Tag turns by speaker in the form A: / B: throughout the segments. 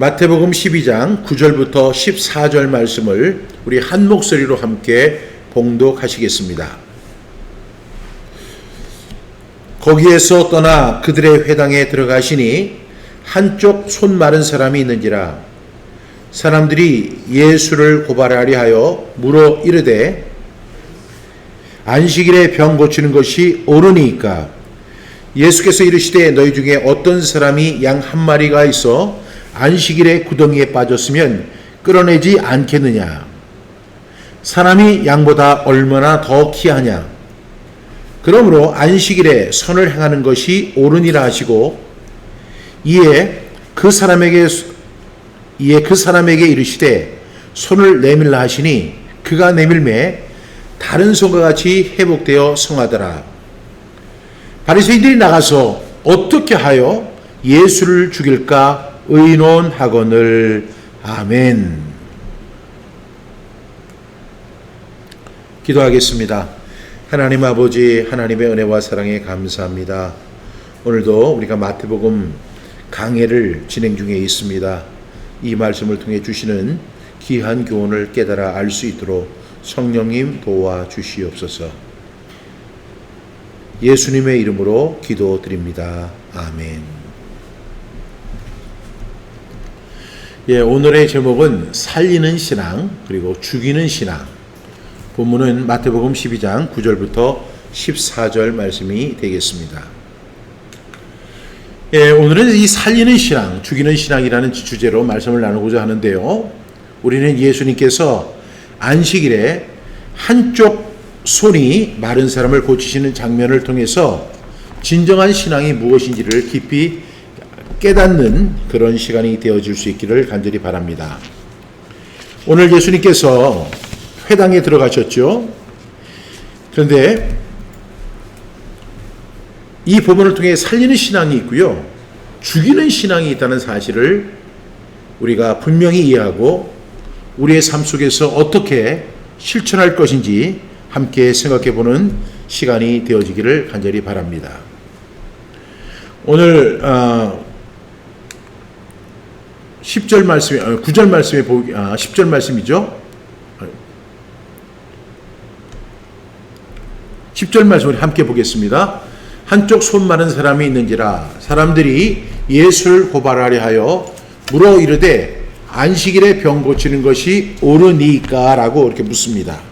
A: 마태복음 12장 9절부터 14절 말씀을 우리 한 목소리로 함께 봉독하시겠습니다. 거기에서 떠나 그들의 회당에 들어가시니 한쪽 손 마른 사람이 있는지라. 사람들이 예수를 고발하려 하여 물어 이르되 안식일에 병 고치는 것이 옳으니까. 예수께서 이르시되 너희 중에 어떤 사람이 양 한 마리가 있어 안식일에 구덩이에 빠졌으면 끌어내지 않겠느냐. 사람이 양보다 얼마나 더 귀하냐. 그러므로 안식일에 선을 행하는 것이 옳으니라 하시고 이에 그 사람에게 이르시되 손을 내밀라 하시니 그가 내밀매 다른 손과 같이 회복되어 성하더라. 바리새인들이 나가서 어떻게 하여 예수를 죽일까 의논하거늘. 아멘. 기도하겠습니다. 하나님 아버지, 하나님의 은혜와 사랑에 감사합니다. 오늘도 우리가 마태복음 강해를 진행 중에 있습니다. 이 말씀을 통해 주시는 귀한 교훈을 깨달아 알 수 있도록 성령님 도와주시옵소서. 예수님의 이름으로 기도드립니다. 아멘. 오늘의 제목은 살리는 신앙 그리고 죽이는 신앙. 본문은 마태복음 12장 9절부터 14절 말씀이 되겠습니다. 오늘은 이 살리는 신앙, 죽이는 신앙이라는 주제로 말씀을 나누고자 하는데요. 우리는 예수님께서 안식일에 한쪽 손이 마른 사람을 고치시는 장면을 통해서 진정한 신앙이 무엇인지를 깊이 깨닫는 그런 시간이 되어질 수 있기를 간절히 바랍니다. 오늘 예수님께서 회당에 들어가셨죠. 그런데 이 부분을 통해 살리는 신앙이 있고요, 죽이는 신앙이 있다는 사실을 우리가 분명히 이해하고 우리의 삶 속에서 어떻게 실천할 것인지 함께 생각해 보는 시간이 되어지기를 간절히 바랍니다. 오늘 10절 말씀에 9절 말씀에 10절 말씀이죠. 10절 말씀을 함께 보겠습니다. 한쪽 손 마른 사람이 있는지라. 사람들이 예수를 고발하려 하여 물어 이르되 안식일에 병 고치는 것이 옳으니까 라고 이렇게 묻습니다.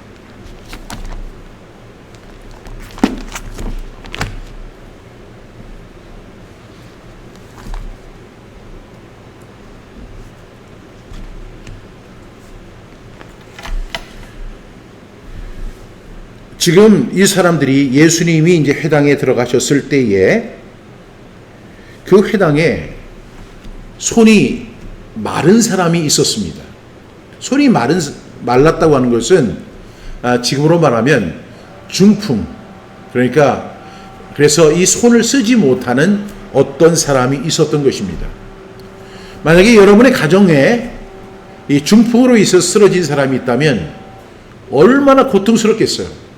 A: 지금 이 사람들이 예수님이 이제 회당에 들어가셨을 때에 그 회당에 손이 마른 사람이 있었습니다. 손이 말랐다고 하는 것은 지금으로 말하면 중풍, 그래서 이 손을 쓰지 못하는 어떤 사람이 있었던 것입니다. 만약에 여러분의 가정에 이 중풍으로 있어 쓰러진 사람이 있다면 얼마나 고통스럽겠어요.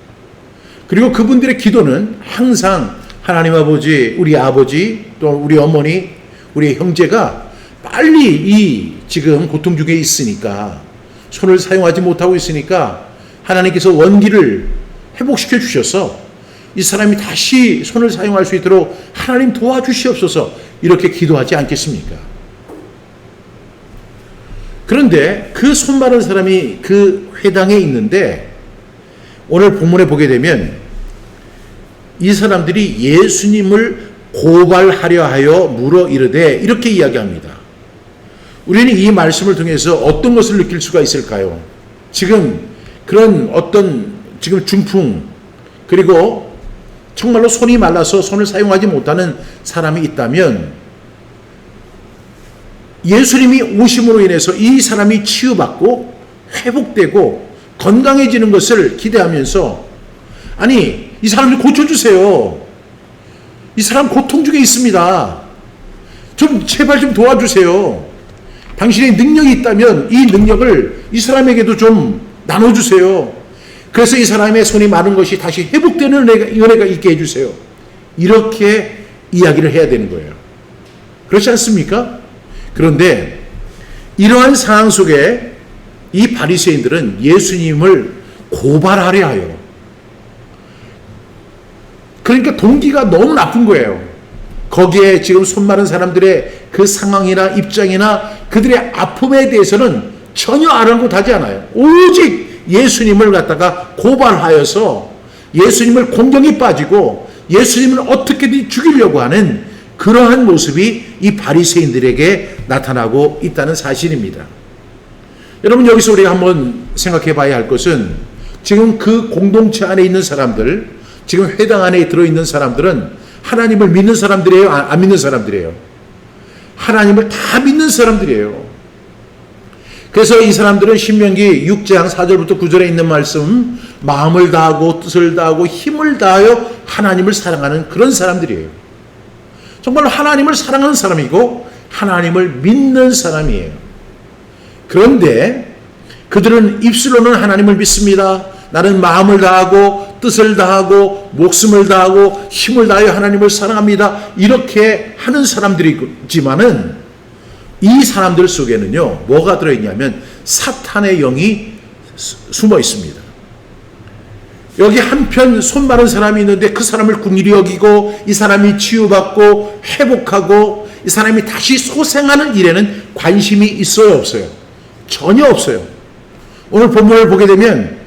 A: 그리고 그분들의 기도는 항상 하나님 아버지, 우리 아버지, 또 우리 어머니, 우리 형제가 빨리 이 지금 고통 중에 있으니까, 손을 사용하지 못하고 있으니까 하나님께서 원기를 회복시켜 주셔서 이 사람이 다시 손을 사용할 수 있도록 하나님 도와주시옵소서, 이렇게 기도하지 않겠습니까? 그런데 그 손 마른 사람이 그 회당에 있는데 오늘 본문에 보게 되면 이 사람들이 예수님을 고발하려 하여 물어 이르되 이렇게 이야기합니다. 우리는 이 말씀을 통해서 어떤 것을 느낄 수가 있을까요? 지금 그런 지금 중풍, 그리고 정말로 손이 말라서 손을 사용하지 못하는 사람이 있다면 예수님이 오심으로 인해서 이 사람이 치유받고 회복되고 건강해지는 것을 기대하면서, 아니 이 사람을 고쳐주세요. 이 사람 고통 중에 있습니다. 좀 제발 좀 도와주세요. 당신의 능력이 있다면 이 능력을 이 사람에게도 좀 나눠주세요. 그래서 이 사람의 손이 마른 것이 다시 회복되는 은혜가 있게 해주세요. 이렇게 이야기를 해야 되는 거예요. 그렇지 않습니까? 그런데 이러한 상황 속에 이 바리새인들은 예수님을 고발하려 하여, 그러니까 동기가 너무 나쁜 거예요. 거기에 지금 손 마른 사람들의 그 상황이나 입장이나 그들의 아픔에 대해서는 전혀 아랑곳하지 않아요. 오직 예수님을 갖다가 고발하여서 예수님을 공경에 빠지고 예수님을 어떻게든 죽이려고 하는 그러한 모습이 이 바리새인들에게 나타나고 있다는 사실입니다. 여러분, 여기서 우리가 한번 생각해 봐야 할 것은 지금 그 공동체 안에 있는 사람들, 지금 회당 안에 들어있는 사람들은 하나님을 믿는 사람들이에요? 안 믿는 사람들이에요? 하나님을 다 믿는 사람들이에요. 그래서 이 사람들은 신명기 6장 4절부터 9절에 있는 말씀, 마음을 다하고 뜻을 다하고 힘을 다하여 하나님을 사랑하는 그런 사람들이에요. 정말로 하나님을 사랑하는 사람이고 하나님을 믿는 사람이에요. 그런데 그들은 입술로는 하나님을 믿습니다. 나는 마음을 다하고 뜻을 다하고 목숨을 다하고 힘을 다하여 하나님을 사랑합니다. 이렇게 하는 사람들이지만은 이 사람들 속에는요, 뭐가 들어있냐면 사탄의 영이 숨어 있습니다. 여기 한편 손 마른 사람이 있는데 그 사람을 긍휼히 여기고 이 사람이 치유받고 회복하고 이 사람이 다시 소생하는 일에는 관심이 있어요, 없어요? 전혀 없어요. 오늘 본문을 보게 되면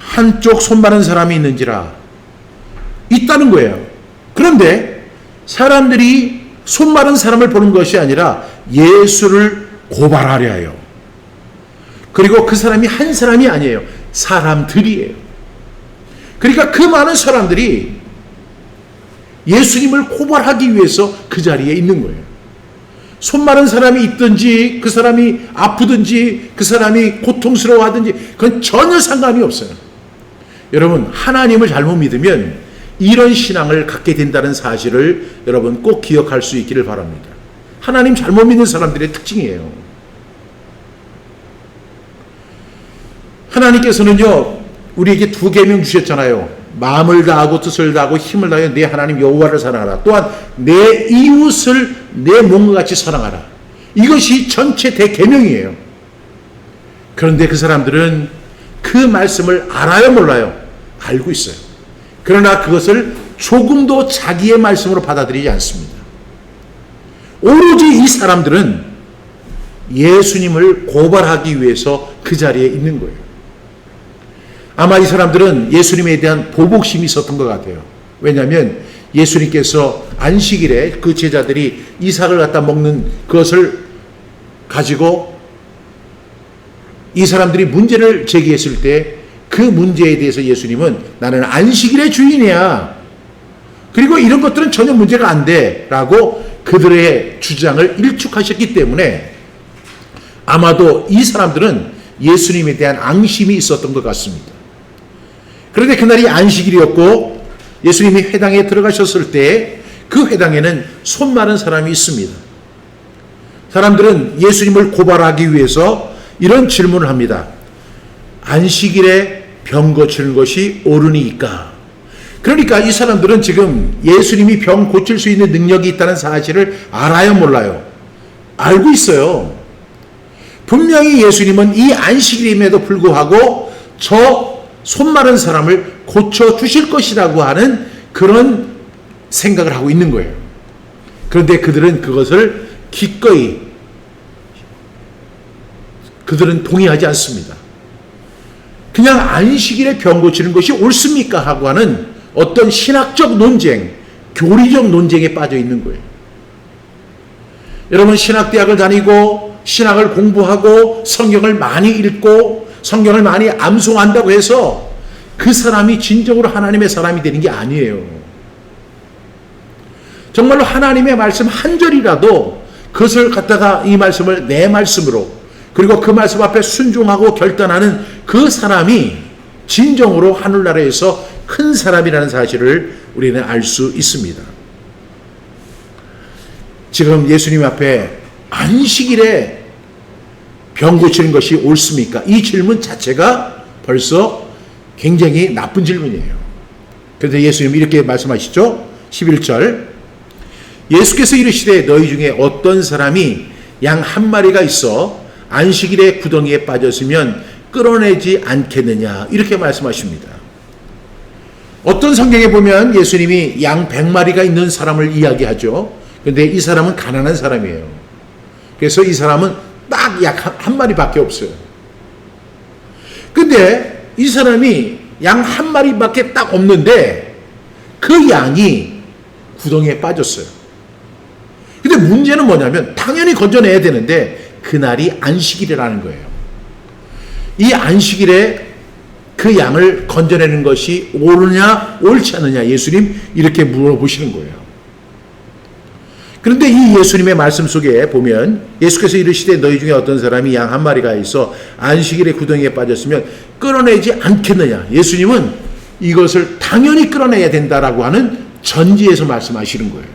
A: 한쪽 손 마른 사람이 있는지라 있다는 거예요. 그런데 사람들이 손 마른 사람을 보는 것이 아니라 예수를 고발하려 해요. 그리고 그 사람이 한 사람이 아니에요. 사람들이에요. 그러니까 그 많은 사람들이 예수님을 고발하기 위해서 그 자리에 있는 거예요. 손 마른 사람이 있든지 그 사람이 아프든지 그 사람이 고통스러워하든지 그건 전혀 상관이 없어요. 여러분, 하나님을 잘못 믿으면 이런 신앙을 갖게 된다는 사실을 여러분 꼭 기억할 수 있기를 바랍니다. 하나님 잘못 믿는 사람들의 특징이에요. 하나님께서는요, 우리에게 두 계명 주셨잖아요. 마음을 다하고 뜻을 다하고 힘을 다하여 내 하나님 여호와를 사랑하라. 또한 내 이웃을 내 몸과 같이 사랑하라. 이것이 전체 대계명이에요. 그런데 그 사람들은 그 말씀을 알아요, 몰라요? 알고 있어요. 그러나 그것을 조금도 자기의 말씀으로 받아들이지 않습니다. 오로지 이 사람들은 예수님을 고발하기 위해서 그 자리에 있는 거예요. 아마 이 사람들은 예수님에 대한 보복심이 있었던 것 같아요. 왜냐하면 예수님께서 안식일에 그 제자들이 이삭을 갖다 먹는 그것을 가지고 이 사람들이 문제를 제기했을 때 그 문제에 대해서 예수님은 나는 안식일의 주인이야. 그리고 이런 것들은 전혀 문제가 안 돼. 라고 그들의 주장을 일축하셨기 때문에 아마도 이 사람들은 예수님에 대한 앙심이 있었던 것 같습니다. 그런데 그날이 안식일이었고 예수님이 회당에 들어가셨을 때 그 회당에는 손 마른 사람이 있습니다. 사람들은 예수님을 고발하기 위해서 이런 질문을 합니다. 안식일에 병 고치는 것이 옳으니까? 그러니까 이 사람들은 지금 예수님이 병 고칠 수 있는 능력이 있다는 사실을 알아요, 몰라요? 알고 있어요. 분명히 예수님은 이 안식일임에도 불구하고 저 손 마른 사람을 고쳐주실 것이라고 하는 그런 생각을 하고 있는 거예요. 그런데 그들은 그것을 기꺼이 그들은 동의하지 않습니다. 그냥 안식일에 병 고치는 것이 옳습니까? 하고 하는 어떤 신학적 논쟁, 교리적 논쟁에 빠져 있는 거예요. 여러분, 신학대학을 다니고 신학을 공부하고 성경을 많이 읽고 성경을 많이 암송한다고 해서 그 사람이 진정으로 하나님의 사람이 되는 게 아니에요. 정말로 하나님의 말씀 한 절이라도 그것을 갖다가 이 말씀을 내 말씀으로 그리고 그 말씀 앞에 순종하고 결단하는 그 사람이 진정으로 하늘나라에서 큰 사람이라는 사실을 우리는 알 수 있습니다. 지금 예수님 앞에 안식일에 병 고치는 것이 옳습니까? 이 질문 자체가 벌써 굉장히 나쁜 질문이에요. 그런데 예수님이 이렇게 말씀하시죠. 11절 예수께서 이르시되 너희 중에 어떤 사람이 양 한 마리가 있어 안식일의 구덩이에 빠졌으면 끌어내지 않겠느냐 이렇게 말씀하십니다. 어떤 성경에 보면 예수님이 양 100마리가 있는 사람을 이야기하죠. 그런데 이 사람은 가난한 사람이에요. 그래서 이 사람은 딱 약 한 마리밖에 없어요. 근데 이 사람이 양 한 마리밖에 딱 없는데 그 양이 구덩이에 빠졌어요. 근데 문제는 뭐냐면 당연히 건져내야 되는데 그날이 안식일이라는 거예요. 이 안식일에 그 양을 건져내는 것이 옳으냐 옳지 않느냐 예수님 이렇게 물어보시는 거예요. 그런데 이 예수님의 말씀 속에 보면 예수께서 이르시되 너희 중에 어떤 사람이 양 한 마리가 있어 안식일에 구덩이에 빠졌으면 끌어내지 않겠느냐. 예수님은 이것을 당연히 끌어내야 된다라고 하는 전제에서 말씀하시는 거예요.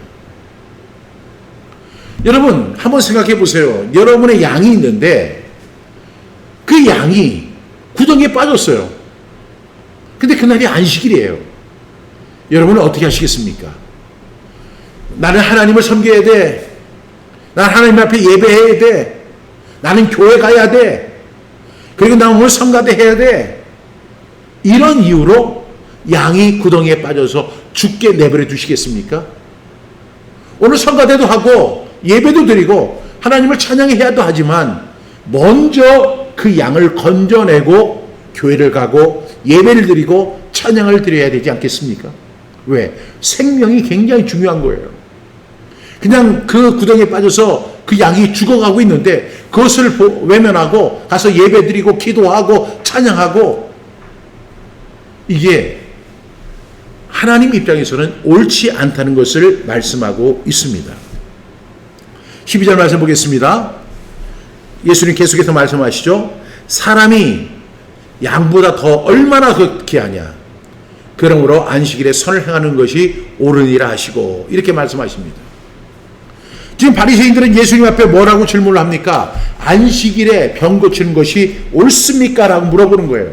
A: 여러분 한번 생각해 보세요. 여러분의 양이 있는데 그 양이 구덩이에 빠졌어요. 근데 그날이 안식일이에요. 여러분은 어떻게 하시겠습니까? 나는 하나님을 섬겨야 돼. 나는 하나님 앞에 예배해야 돼. 나는 교회 가야 돼. 그리고 나는 오늘 성가대 해야 돼. 이런 이유로 양이 구덩이에 빠져서 죽게 내버려 두시겠습니까? 오늘 성가대도 하고 예배도 드리고 하나님을 찬양해야도 하지만 먼저 그 양을 건져내고 교회를 가고 예배를 드리고 찬양을 드려야 되지 않겠습니까? 왜? 생명이 굉장히 중요한 거예요. 그냥 그 구덩이에 빠져서 그 양이 죽어가고 있는데 그것을 외면하고 가서 예배 드리고 기도하고 찬양하고 이게 하나님 입장에서는 옳지 않다는 것을 말씀하고 있습니다. 12절 말씀 보겠습니다. 예수님 계속해서 말씀하시죠. 사람이 양보다 더 얼마나 더 귀하냐. 그러므로 안식일에 선을 행하는 것이 옳으니라 하시고 이렇게 말씀하십니다. 지금 바리새인들은 예수님 앞에 뭐라고 질문을 합니까? 안식일에 병 고치는 것이 옳습니까? 라고 물어보는 거예요.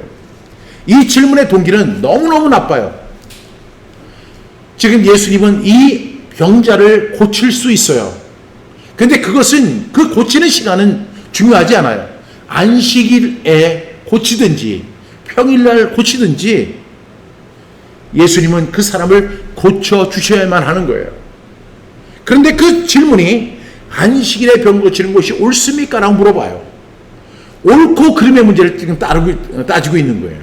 A: 이 질문의 동기는 너무너무 나빠요. 지금 예수님은 이 병자를 고칠 수 있어요. 그런데 그것은 그 고치는 시간은 중요하지 않아요. 안식일에 고치든지 평일날 고치든지 예수님은 그 사람을 고쳐주셔야만 하는 거예요. 그런데 그 질문이 안식일에 병 고치는 것이 옳습니까? 라고 물어봐요. 옳고 그름의 문제를 지금 따지고 있는 거예요.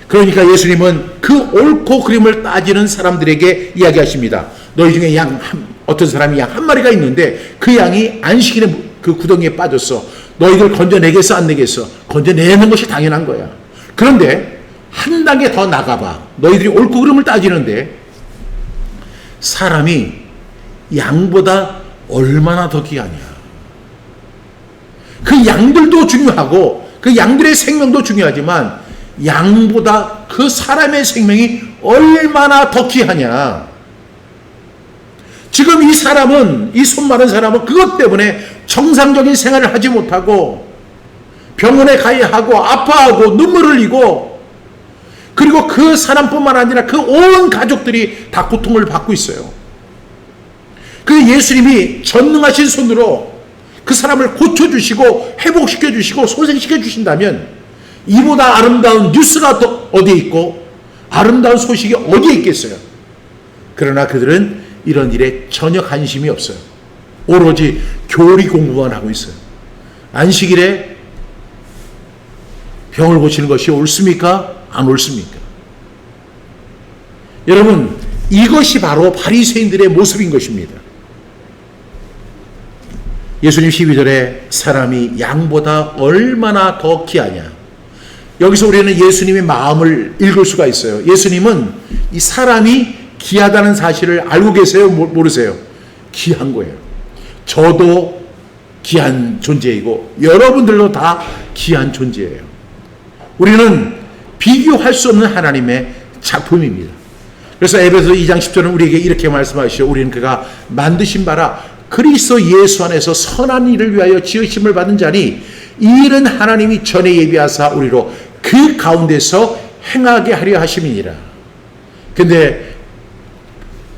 A: 그러니까 예수님은 그 옳고 그름을 따지는 사람들에게 이야기하십니다. 너희 중에 어떤 사람이 양 한 마리가 있는데 그 양이 안식일에 그 구덩이에 빠졌어. 너희들 건져내겠어 안 내겠어? 건져내는 것이 당연한 거야. 그런데 한 단계 더 나가봐. 너희들이 옳고 그름을 따지는데 사람이 양보다 얼마나 더 귀하냐. 그 양들도 중요하고 그 양들의 생명도 중요하지만 양보다 그 사람의 생명이 얼마나 더 귀하냐. 지금 이 사람은, 이 손 마른 사람은 그것 때문에 정상적인 생활을 하지 못하고 병원에 가야 하고 아파하고 눈물 흘리고 그리고 그 사람뿐만 아니라 그 온 가족들이 다 고통을 받고 있어요. 그 예수님이 전능하신 손으로 그 사람을 고쳐주시고 회복시켜주시고 소생시켜주신다면 이보다 아름다운 뉴스가 또 어디에 있고 아름다운 소식이 어디에 있겠어요. 그러나 그들은 이런 일에 전혀 관심이 없어요. 오로지 교리 공부만 하고 있어요. 안식일에 병을 고치는 것이 옳습니까? 안 옳습니까? 여러분, 이것이 바로 바리새인들의 모습인 것입니다. 예수님 12절에 사람이 양보다 얼마나 더 귀하냐. 여기서 우리는 예수님의 마음을 읽을 수가 있어요. 예수님은 이 사람이 귀하다는 사실을 알고 계세요? 모르세요? 귀한 거예요. 저도 귀한 존재이고 여러분들도 다 귀한 존재예요. 우리는 비교할 수 없는 하나님의 작품입니다. 그래서 에베소 2장 10절은 우리에게 이렇게 말씀하시죠. 우리는 그가 만드신 바라 그리스도 예수 안에서 선한 일을 위하여 지으심을 받은 자니 이 일은 하나님이 전에 예비하사 우리로 그 가운데서 행하게 하려 하심이니라. 근데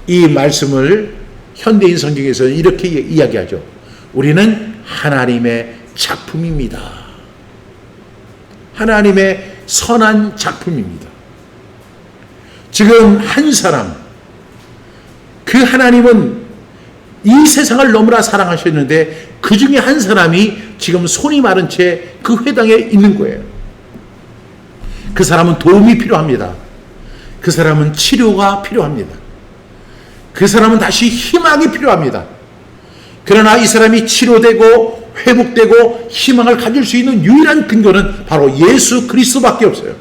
A: 이 말씀을 현대인 성경에서는 이렇게 이야기하죠. 우리는 하나님의 작품입니다. 하나님의 선한 작품입니다. 지금 한 사람, 그 하나님은 이 세상을 너무나 사랑하셨는데 그 중에 한 사람이 지금 손이 마른 채 그 회당에 있는 거예요. 그 사람은 도움이 필요합니다. 그 사람은 치료가 필요합니다. 그 사람은 다시 희망이 필요합니다. 그러나 이 사람이 치료되고 회복되고 희망을 가질 수 있는 유일한 근거는 바로 예수 그리스도밖에 없어요.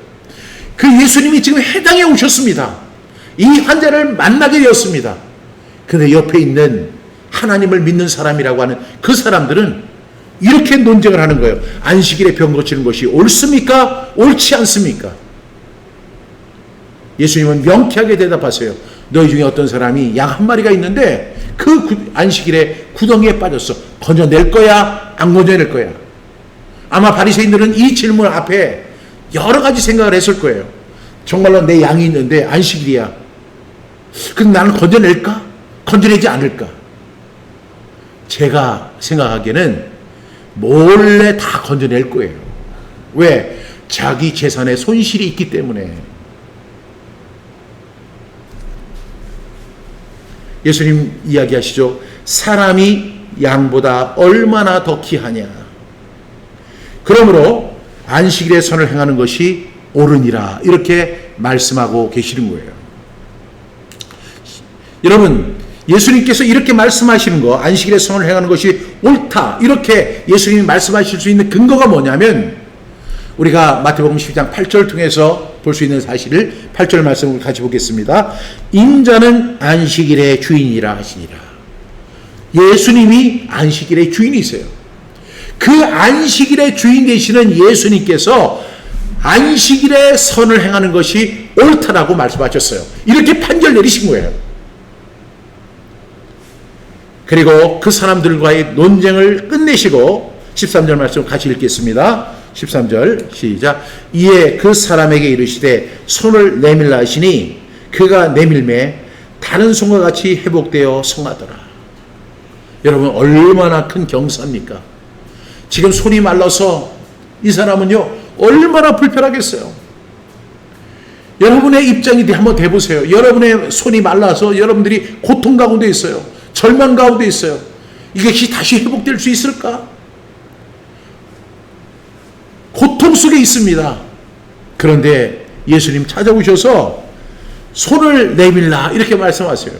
A: 그 예수님이 지금 회당에 오셨습니다. 이 환자를 만나게 되었습니다. 그런데 옆에 있는 하나님을 믿는 사람이라고 하는 그 사람들은 이렇게 논쟁을 하는 거예요. 안식일에 병 고치는 것이 옳습니까? 옳지 않습니까? 예수님은 명쾌하게 대답하세요. 너희 중에 어떤 사람이 양 한 마리가 있는데 그 안식일에 구덩이에 빠졌어. 건져낼 거야? 안 건져낼 거야? 아마 바리새인들은 이 질문 앞에 여러 가지 생각을 했을 거예요. 정말로 내 양이 있는데 안식일이야. 근데 나는 건져낼까? 건져내지 않을까? 제가 생각하기에는 몰래 다 건져낼 거예요. 왜? 자기 재산에 손실이 있기 때문에. 예수님 이야기하시죠. 사람이 양보다 얼마나 더 귀하냐. 그러므로 안식일에 선을 행하는 것이 옳으니라. 이렇게 말씀하고 계시는 거예요. 여러분, 예수님께서 이렇게 말씀하시는 거, 안식일에 선을 행하는 것이 옳다, 이렇게 예수님이 말씀하실 수 있는 근거가 뭐냐면, 우리가 마태복음 12장 8절 통해서 볼 수 있는 사실을 8절 말씀을 같이 보겠습니다. 인자는 안식일의 주인이라 하시니라. 예수님이 안식일의 주인이세요. 그 안식일의 주인 되시는 예수님께서 안식일에 선을 행하는 것이 옳다라고 말씀하셨어요. 이렇게 판결 내리신 거예요. 그리고 그 사람들과의 논쟁을 끝내시고 13절 말씀 같이 읽겠습니다. 13절 시작. 이에 그 사람에게 이르시되 손을 내밀라 하시니 그가 내밀매 다른 손과 같이 회복되어 성하더라. 여러분, 얼마나 큰 경사입니까? 지금 손이 말라서 이 사람은요 얼마나 불편하겠어요. 여러분의 입장이 한번 돼보세요. 여러분의 손이 말라서 여러분들이 고통 가운데 있어요. 절망 가운데 있어요. 이것이 다시 회복될 수 있을까? 고통 속에 있습니다. 그런데 예수님 찾아오셔서 손을 내밀라 이렇게 말씀하세요.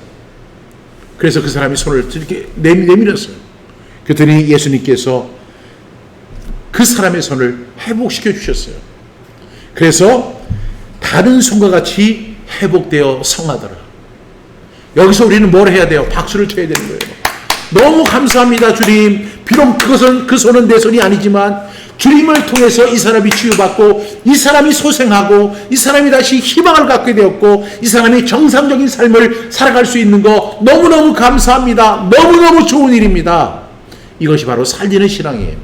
A: 그래서 그 사람이 손을 이렇게 내밀었어요. 그랬더니 예수님께서 그 사람의 손을 회복시켜 주셨어요. 그래서 다른 손과 같이 회복되어 성하더라. 여기서 우리는 뭘 해야 돼요? 박수를 쳐야 되는 거예요. 너무 감사합니다, 주님. 비록 그 손은 내 손이 아니지만 주님을 통해서 이 사람이 치유받고 이 사람이 소생하고 이 사람이 다시 희망을 갖게 되었고 이 사람이 정상적인 삶을 살아갈 수 있는 거 너무너무 감사합니다. 너무너무 좋은 일입니다. 이것이 바로 살리는 신앙이에요.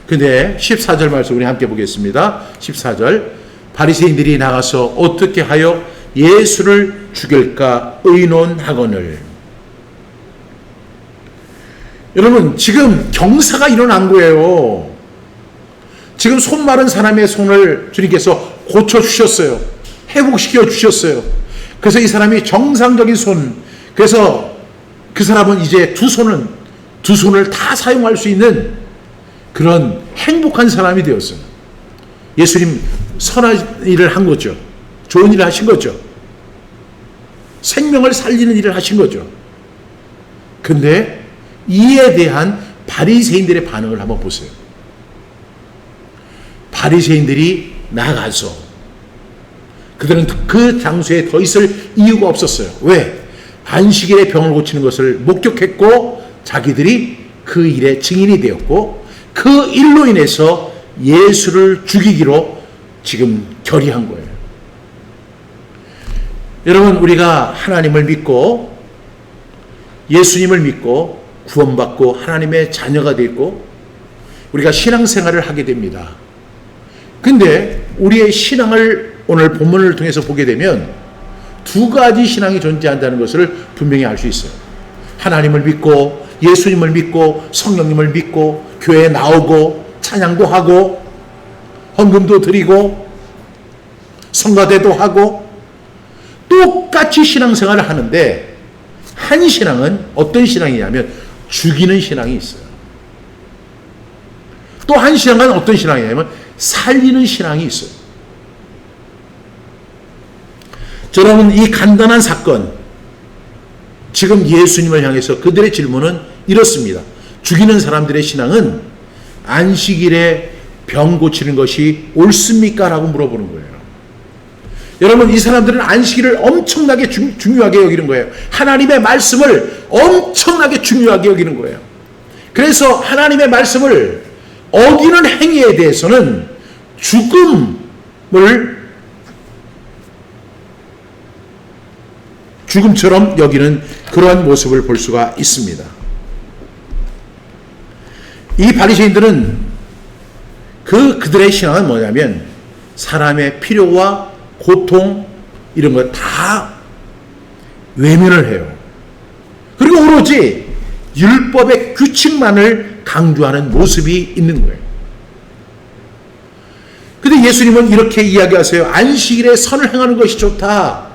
A: 근데 14절 말씀 우리 함께 보겠습니다. 14절. 바리새인들이 나가서 어떻게 하여 예수를 죽일까 의논하거늘. 여러분, 지금 경사가 일어난 거예요. 지금 손 마른 사람의 손을 주님께서 고쳐주셨어요. 회복시켜 주셨어요. 그래서 이 사람이 정상적인 손, 그래서 그 사람은 이제 두 손을 다 사용할 수 있는 그런 행복한 사람이 되었어요. 예수님 선한 일을 한 거죠. 좋은 일을 하신 거죠. 생명을 살리는 일을 하신 거죠. 근데 이에 대한 바리새인들의 반응을 한번 보세요. 바리새인들이 나가서 그들은 그 장소에 더 있을 이유가 없었어요. 왜? 안식일에 병을 고치는 것을 목격했고 자기들이 그 일의 증인이 되었고 그 일로 인해서 예수를 죽이기로 지금 결의한 거예요. 여러분, 우리가 하나님을 믿고 예수님을 믿고 구원받고 하나님의 자녀가 되고 우리가 신앙생활을 하게 됩니다. 근데 우리의 신앙을 오늘 본문을 통해서 보게 되면 두 가지 신앙이 존재한다는 것을 분명히 알 수 있어요. 하나님을 믿고 예수님을 믿고 성령님을 믿고 교회에 나오고 찬양도 하고 헌금도 드리고 성가대도 하고 똑같이 신앙생활을 하는데, 한 신앙은 어떤 신앙이냐면 죽이는 신앙이 있어요. 또 한 신앙은 어떤 신앙이냐면 살리는 신앙이 있어요. 여러분, 이 간단한 사건, 지금 예수님을 향해서 그들의 질문은 이렇습니다. 죽이는 사람들의 신앙은 안식일에 병 고치는 것이 옳습니까? 라고 물어보는 거예요. 여러분, 이 사람들은 안식일을 엄청나게 중요하게 여기는 거예요. 하나님의 말씀을 엄청나게 중요하게 여기는 거예요. 그래서 하나님의 말씀을 어기는 행위에 대해서는 죽음처럼 여기는 그러한 모습을 볼 수가 있습니다. 이 바리새인들은 그들의 신앙은 뭐냐면 사람의 필요와 고통 이런 거 다 외면을 해요. 그리고 오로지 율법의 규칙만을 강조하는 모습이 있는 거예요. 근데 예수님은 이렇게 이야기하세요. 안식일에 선을 행하는 것이 좋다.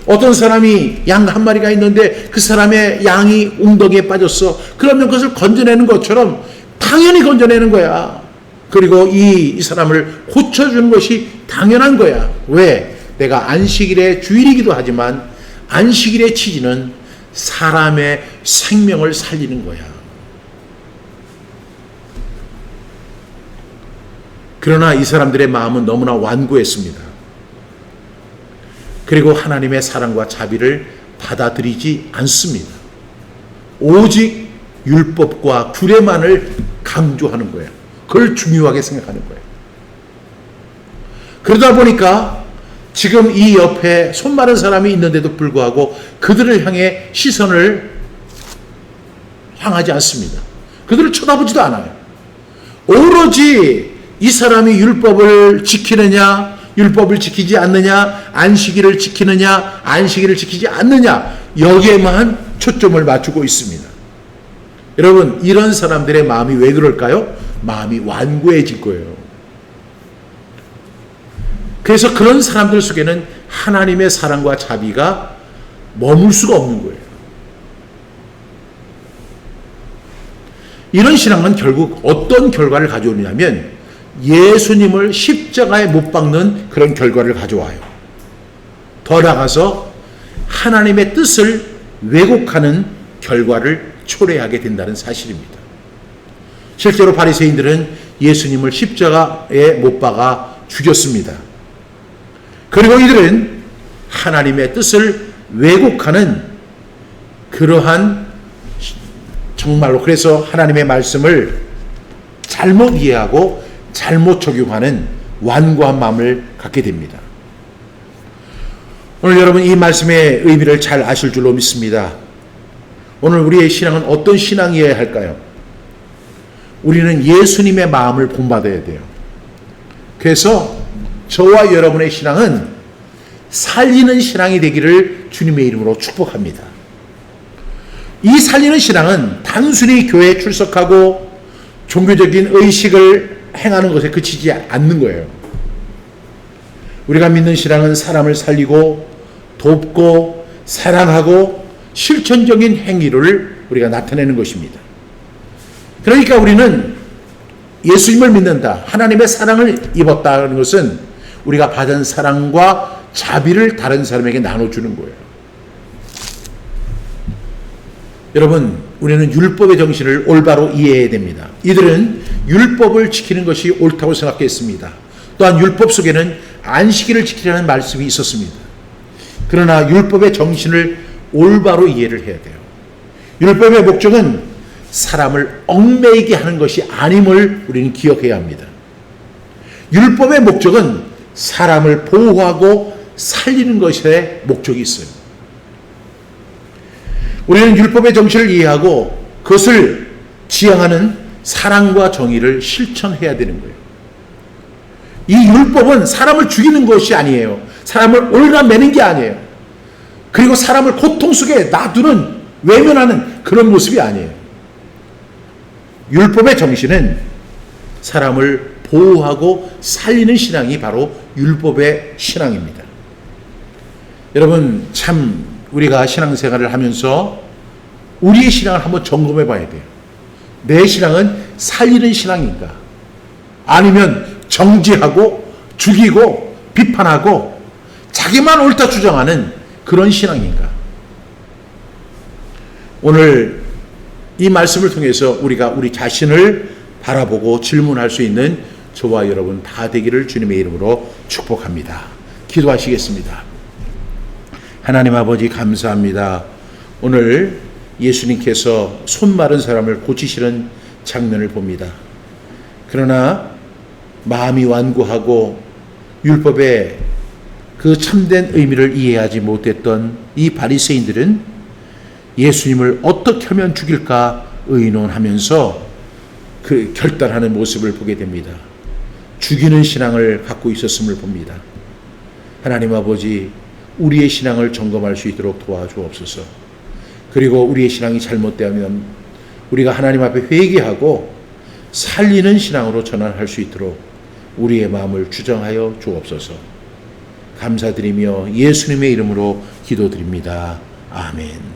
A: 어떤 사람이 양 한 마리가 있는데 그 사람의 양이 웅덩이에 빠졌어. 그러면 그것을 건져내는 것처럼 당연히 건져내는 거야. 그리고 이 사람을 고쳐주는 것이 당연한 거야. 왜? 내가 안식일의 주일이기도 하지만 안식일의 취지는 사람의 생명을 살리는 거야. 그러나 이 사람들의 마음은 너무나 완고했습니다. 그리고 하나님의 사랑과 자비를 받아들이지 않습니다. 오직 율법과 규례만을 강조하는 거예요. 그걸 중요하게 생각하는 거예요. 그러다 보니까 지금 이 옆에 손 마른 사람이 있는데도 불구하고 그들을 향해 시선을 향하지 않습니다. 그들을 쳐다보지도 않아요. 오로지 이 사람이 율법을 지키느냐, 율법을 지키지 않느냐, 안식일을 지키느냐, 안식일을 지키지 않느냐, 여기에만 초점을 맞추고 있습니다. 여러분, 이런 사람들의 마음이 왜 그럴까요? 마음이 완고해질 거예요. 그래서 그런 사람들 속에는 하나님의 사랑과 자비가 머물 수가 없는 거예요. 이런 신앙은 결국 어떤 결과를 가져오냐면 예수님을 십자가에 못 박는 그런 결과를 가져와요. 더 나아가서 하나님의 뜻을 왜곡하는 결과를 초래하게 된다는 사실입니다. 실제로 바리새인들은 예수님을 십자가에 못 박아 죽였습니다. 그리고 이들은 하나님의 뜻을 왜곡하는 그러한, 정말로 그래서 하나님의 말씀을 잘못 이해하고 잘못 적용하는 완고한 마음을 갖게 됩니다. 오늘 여러분 이 말씀의 의미를 잘 아실 줄로 믿습니다. 오늘 우리의 신앙은 어떤 신앙이어야 할까요? 우리는 예수님의 마음을 본받아야 돼요. 그래서 저와 여러분의 신앙은 살리는 신앙이 되기를 주님의 이름으로 축복합니다. 이 살리는 신앙은 단순히 교회에 출석하고 종교적인 의식을 행하는 것에 그치지 않는 거예요. 우리가 믿는 신앙은 사람을 살리고 돕고 사랑하고 실천적인 행위를 우리가 나타내는 것입니다. 그러니까 우리는 예수님을 믿는다, 하나님의 사랑을 입었다는 것은 우리가 받은 사랑과 자비를 다른 사람에게 나눠주는 거예요. 여러분, 우리는 율법의 정신을 올바로 이해해야 됩니다. 이들은 율법을 지키는 것이 옳다고 생각했습니다. 또한 율법 속에는 안식일을 지키라는 말씀이 있었습니다. 그러나 율법의 정신을 올바로 이해를 해야 돼요. 율법의 목적은 사람을 얽매이게 하는 것이 아님을 우리는 기억해야 합니다. 율법의 목적은 사람을 보호하고 살리는 것에 목적이 있어요. 우리는 율법의 정신을 이해하고 그것을 지향하는 사랑과 정의를 실천해야 되는 거예요. 이 율법은 사람을 죽이는 것이 아니에요. 사람을 올가매는 게 아니에요. 그리고 사람을 고통 속에 놔두는, 외면하는 그런 모습이 아니에요. 율법의 정신은 사람을 보호하고 살리는 신앙이 바로 율법의 신앙입니다. 여러분, 참 우리가 신앙생활을 하면서 우리의 신앙을 한번 점검해 봐야 돼요. 내 신앙은 살리는 신앙인가? 아니면 정죄하고 죽이고 비판하고 자기만 옳다 주장하는 그런 신앙인가? 오늘 이 말씀을 통해서 우리가 우리 자신을 바라보고 질문할 수 있는 저와 여러분 다 되기를 주님의 이름으로 축복합니다. 기도하시겠습니다. 하나님 아버지, 감사합니다. 오늘 예수님께서 손 마른 사람을 고치시는 장면을 봅니다. 그러나 마음이 완고하고 율법의 그 참된 의미를 이해하지 못했던 이 바리새인들은 예수님을 어떻게 하면 죽일까 의논하면서 그 결단하는 모습을 보게 됩니다. 죽이는 신앙을 갖고 있었음을 봅니다. 하나님 아버지, 우리의 신앙을 점검할 수 있도록 도와주옵소서. 그리고 우리의 신앙이 잘못되면 우리가 하나님 앞에 회개하고 살리는 신앙으로 전환할 수 있도록 우리의 마음을 주정하여 주옵소서. 감사드리며 예수님의 이름으로 기도드립니다. 아멘.